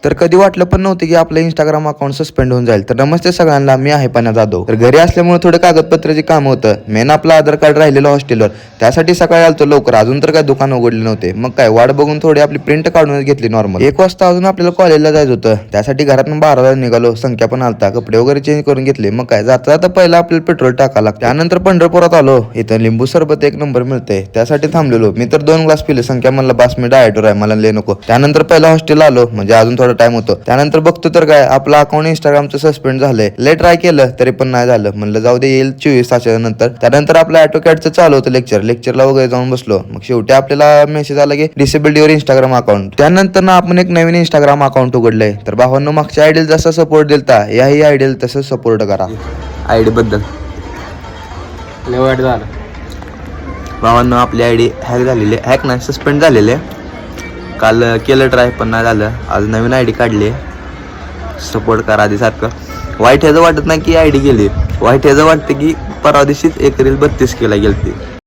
तर कधी वाटलं पण नव्हतं की आपलं इंस्टाग्राम अकाउंट सस्पेंड होऊन जाईल. तर नमस्ते सगळ्यांना, मी आहे पन्या जाधव. तर घरी असल्यामुळे थोडं कागदपत्राचे काम होतं. मेन आपलं आधार कार्ड राहिलेलं हॉस्टेलवर, त्यासाठी सकाळी आलतो लवकर. अजून तर काय दुकान उघडले नव्हते. मग काय वाट बघून थोडी आपली प्रिंट काढूनच घेतली नॉर्मल. 1 वाजता अजून आपल्याला कॉलेजला जायचं होतं. त्यासाठी घरातून 12ला निघालो. संख्या पण आलता, कपडे वगैरे चेंज करून घेतले. मग काय जाता जाता पहिला आपल्याला पेट्रोल टाका लागतं. त्यानंतर पंढरपुरात आलो. इथं लिंबू सरबत 1 नंबर मिळते, त्यासाठी थांबलेलो. मी तर 2 ग्लास पिले. संख्या म्हणलं बास, मी डायटवर आहे, मला लय नको. त्यानंतर पहिला हॉस्टेलला आलो, म्हणजे अजून थोडा टाइम होतो. त्यानंतर बघतो तर काय आपलं अकाउंट इंस्टाग्रामचं सस्पेंड झालंय. लय ट्राय केलं तरी पण नाही झालं. म्हणलं जाऊ दे, येईल 24 तासाच्या नंतर. त्यानंतर आपलं ऑटोकॅडचं चालू होतं लेक्चरला वगैरे जाऊन बसलो. मग शेवटी आपल्याला मेसेज आला की डिसेबल्ड युअर इंस्टाग्राम अकाउंट. त्यानंतर ना आपण एक नवीन इंस्टाग्राम अकाउंट उघडलंय. तर भावांनो, मागच्या आयडीला जसा सपोर्ट दिलता, याही आयडीला तसं सपोर्ट करा. आयडी बद्दल लय वाईट झालं भावांनो, आपली आयडी हॅक झालेली, हॅक नाही सस्पेंड झालेले. काल केलं ट्राय पण नाही झालं. आज नवीन आयडी काढली. सपोर्ट करा आधी सारखं. वाईट ह्याचं वाटत नाही की आयडी गेली, वाईट ह्याचं वाटतं की परवा दिवशीच एक रील 32 केला गेलती.